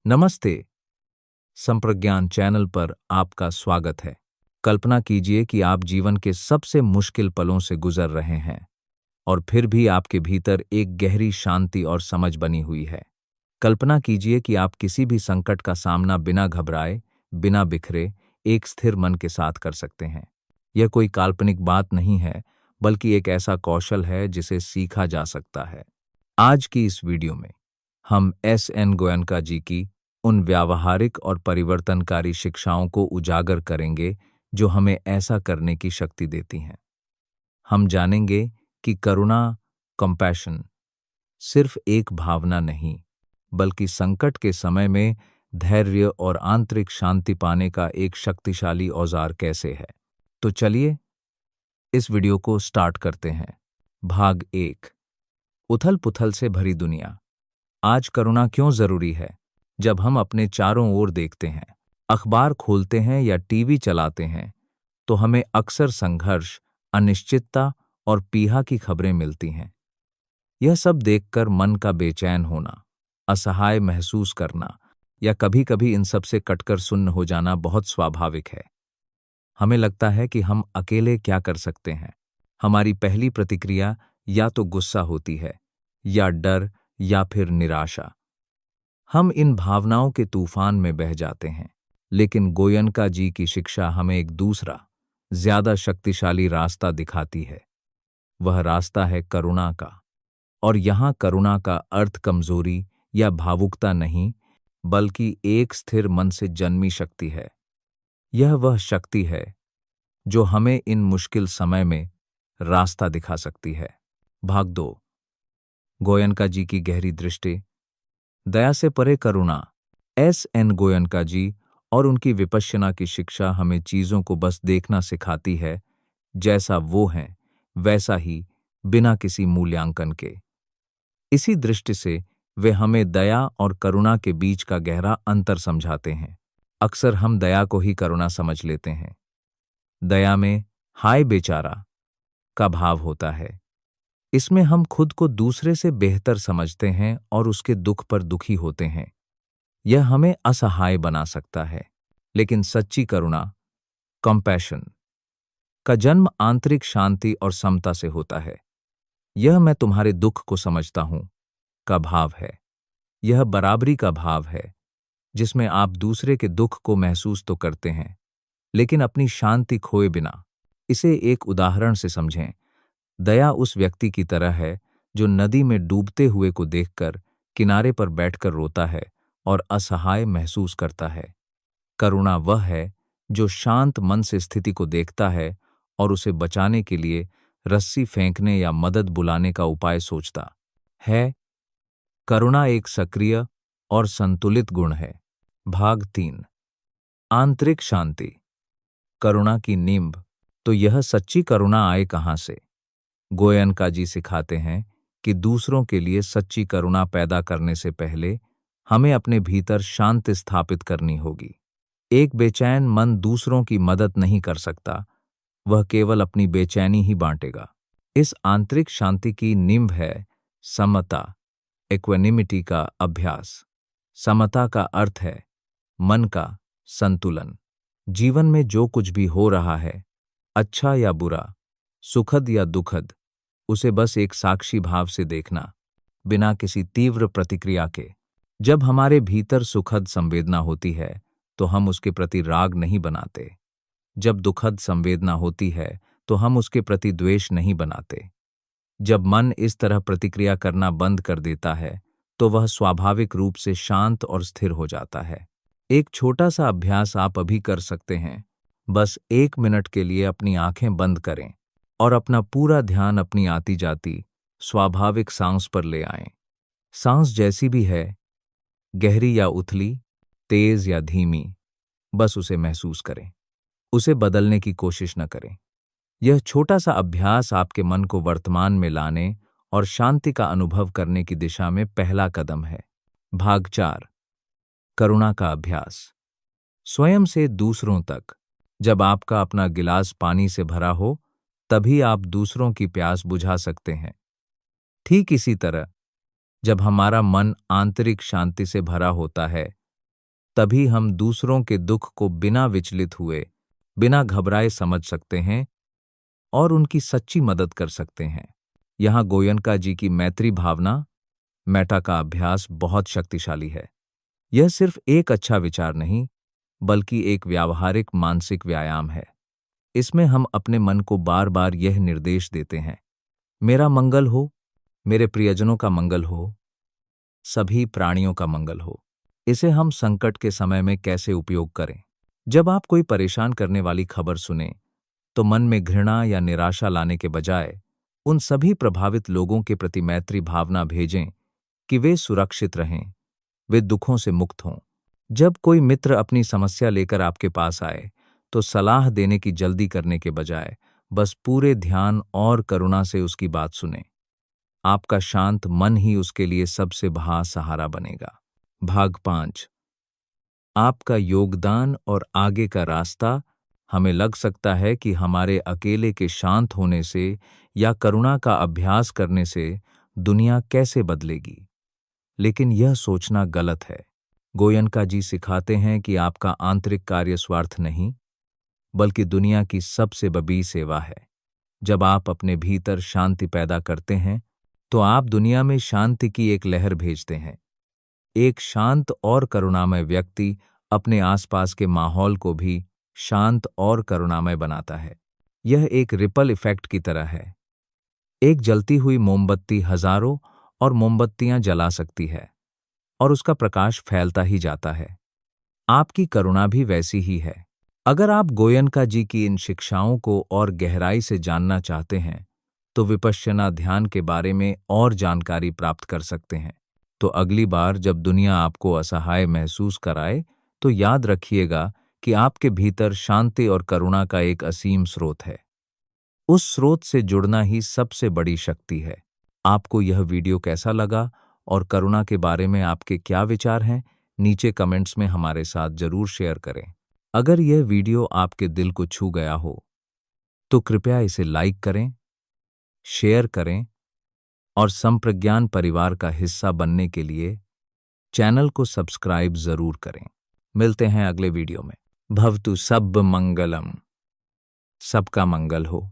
नमस्ते। संप्रज्ञान चैनल पर आपका स्वागत है। कल्पना कीजिए कि आप जीवन के सबसे मुश्किल पलों से गुजर रहे हैं और फिर भी आपके भीतर एक गहरी शांति और समझ बनी हुई है। कल्पना कीजिए कि आप किसी भी संकट का सामना बिना घबराए, बिना बिखरे, एक स्थिर मन के साथ कर सकते हैं। यह कोई काल्पनिक बात नहीं है, बल्कि एक ऐसा कौशल है जिसे सीखा जा सकता है। आज की इस वीडियो में हम एस.एन. गोयनका जी की उन व्यावहारिक और परिवर्तनकारी शिक्षाओं को उजागर करेंगे जो हमें ऐसा करने की शक्ति देती हैं। हम जानेंगे कि करुणा, कंपैशन सिर्फ एक भावना नहीं, बल्कि संकट के समय में धैर्य और आंतरिक शांति पाने का एक शक्तिशाली औजार कैसे है। तो चलिए इस वीडियो को स्टार्ट करते हैं। भाग 1, उथल-पुथल से भरी दुनिया। आज करुणा क्यों जरूरी है? जब हम अपने चारों ओर देखते हैं, अखबार खोलते हैं या टीवी चलाते हैं, तो हमें अक्सर संघर्ष, अनिश्चितता और पीड़ा की खबरें मिलती हैं। यह सब देखकर मन का बेचैन होना, असहाय महसूस करना या कभी-कभी इन सब से कटकर सुन्न हो जाना बहुत स्वाभाविक है। हमें लगता है कि हम अकेले क्या कर सकते हैं। हमारी पहली प्रतिक्रिया या तो गुस्सा होती है, या डर, या फिर निराशा। हम इन भावनाओं के तूफान में बह जाते हैं, लेकिन गोयनका जी की शिक्षा हमें एक दूसरा, ज्यादा शक्तिशाली रास्ता दिखाती है। वह रास्ता है करुणा का। और यहाँ करुणा का अर्थ कमजोरी या भावुकता नहीं, बल्कि एक स्थिर मन से जन्मी शक्ति है। यह वह शक्ति है जो हमें इन मुश्किल समय में रास्ता दिखा सकती है। भाग 2, गोयनका जी की गहरी दृष्टि। दया से परे करुणा। एस.एन. गोयनका जी और उनकी विपश्यना की शिक्षा हमें चीजों को बस देखना सिखाती है, जैसा वो हैं, वैसा ही, बिना किसी मूल्यांकन के। इसी दृष्टि से वे हमें दया और करुणा के बीच का गहरा अंतर समझाते हैं। अक्सर हम दया को ही करुणा समझ लेते हैं। दया में हाय बेचारा का भाव होता है। इसमें हम खुद को दूसरे से बेहतर समझते हैं और उसके दुख पर दुखी होते हैं। यह हमें असहाय बना सकता है। लेकिन सच्ची करुणा, कंपैशन, का जन्म आंतरिक शांति और समता से होता है। यह मैं तुम्हारे दुख को समझता हूं का भाव है। यह बराबरी का भाव है, जिसमें आप दूसरे के दुख को महसूस तो करते हैं, लेकिन अपनी शांति खोए बिना। इसे एक उदाहरण से समझें। दया उस व्यक्ति की तरह है जो नदी में डूबते हुए को देखकर किनारे पर बैठकर रोता है और असहाय महसूस करता है। करुणा वह है जो शांत मन से स्थिति को देखता है और उसे बचाने के लिए रस्सी फेंकने या मदद बुलाने का उपाय सोचता है। करुणा एक सक्रिय और संतुलित गुण है। भाग 3, आंतरिक शांति। करुणा की नींव। तो यह सच्ची करुणा आए कहां से? गोयनका जी सिखाते हैं कि दूसरों के लिए सच्ची करुणा पैदा करने से पहले हमें अपने भीतर शांति स्थापित करनी होगी। एक बेचैन मन दूसरों की मदद नहीं कर सकता, वह केवल अपनी बेचैनी ही बांटेगा। इस आंतरिक शांति की नींव है समता, इक्वेनिमिटी का अभ्यास। समता का अर्थ है मन का संतुलन। जीवन में जो कुछ भी हो रहा है, अच्छा या बुरा, सुखद या दुखद, उसे बस एक साक्षी भाव से देखना, बिना किसी तीव्र प्रतिक्रिया के। जब हमारे भीतर सुखद संवेदना होती है, तो हम उसके प्रति राग नहीं बनाते। जब दुखद संवेदना होती है, तो हम उसके प्रति द्वेष नहीं बनाते। जब मन इस तरह प्रतिक्रिया करना बंद कर देता है, तो वह स्वाभाविक रूप से शांत और स्थिर हो जाता है। एक छोटा सा अभ्यास आप अभी कर सकते हैं। बस 1 मिनट के लिए अपनी आंखें बंद करें और अपना पूरा ध्यान अपनी आती जाती स्वाभाविक सांस पर ले आएं। सांस जैसी भी है, गहरी या उथली, तेज या धीमी, बस उसे महसूस करें। उसे बदलने की कोशिश न करें। यह छोटा सा अभ्यास आपके मन को वर्तमान में लाने और शांति का अनुभव करने की दिशा में पहला कदम है। भाग 4, करुणा का अभ्यास। स्वयं से दूसरों तक। जब आपका अपना गिलास पानी से भरा हो, तभी आप दूसरों की प्यास बुझा सकते हैं। ठीक इसी तरह, जब हमारा मन आंतरिक शांति से भरा होता है, तभी हम दूसरों के दुख को बिना विचलित हुए, बिना घबराए समझ सकते हैं और उनकी सच्ची मदद कर सकते हैं। यहाँ गोयनका जी की मैत्री भावना, मेटा का अभ्यास बहुत शक्तिशाली है। यह सिर्फ एक अच्छा विचार नहीं, बल्कि एक व्यावहारिक मानसिक व्यायाम है। इसमें हम अपने मन को बार बार यह निर्देश देते हैं, मेरा मंगल हो, मेरे प्रियजनों का मंगल हो, सभी प्राणियों का मंगल हो। इसे हम संकट के समय में कैसे उपयोग करें? जब आप कोई परेशान करने वाली खबर सुने, तो मन में घृणा या निराशा लाने के बजाय उन सभी प्रभावित लोगों के प्रति मैत्री भावना भेजें कि वे सुरक्षित रहें, वे दुखों से मुक्त हों। जब कोई मित्र अपनी समस्या लेकर आपके पास आए, तो सलाह देने की जल्दी करने के बजाय बस पूरे ध्यान और करुणा से उसकी बात सुनें। आपका शांत मन ही उसके लिए सबसे बड़ा सहारा बनेगा। भाग 5। आपका योगदान और आगे का रास्ता। हमें लग सकता है कि हमारे अकेले के शांत होने से या करुणा का अभ्यास करने से दुनिया कैसे बदलेगी, लेकिन यह सोचना गलत है। गोयनका जी सिखाते हैं कि आपका आंतरिक कार्य स्वार्थ नहीं, बल्कि दुनिया की सबसे बड़ी सेवा है। जब आप अपने भीतर शांति पैदा करते हैं, तो आप दुनिया में शांति की एक लहर भेजते हैं। एक शांत और करुणामय व्यक्ति अपने आसपास के माहौल को भी शांत और करुणामय बनाता है। यह एक रिपल इफेक्ट की तरह है। एक जलती हुई मोमबत्ती हजारों और मोमबत्तियां जला सकती है, और उसका प्रकाश फैलता ही जाता है। आपकी करुणा भी वैसी ही है। अगर आप गोयनका जी की इन शिक्षाओं को और गहराई से जानना चाहते हैं, तो विपश्यना ध्यान के बारे में और जानकारी प्राप्त कर सकते हैं। तो अगली बार जब दुनिया आपको असहाय महसूस कराए, तो याद रखिएगा कि आपके भीतर शांति और करुणा का एक असीम स्रोत है। उस स्रोत से जुड़ना ही सबसे बड़ी शक्ति है। आपको यह वीडियो कैसा लगा और करुणा के बारे में आपके क्या विचार हैं, नीचे कमेंट्स में हमारे साथ जरूर शेयर करें। अगर यह वीडियो आपके दिल को छू गया हो, तो कृपया इसे लाइक करें, शेयर करें और संप्रज्ञान परिवार का हिस्सा बनने के लिए चैनल को सब्सक्राइब जरूर करें। मिलते हैं अगले वीडियो में। भवतु सब मंगलम। सबका मंगल हो।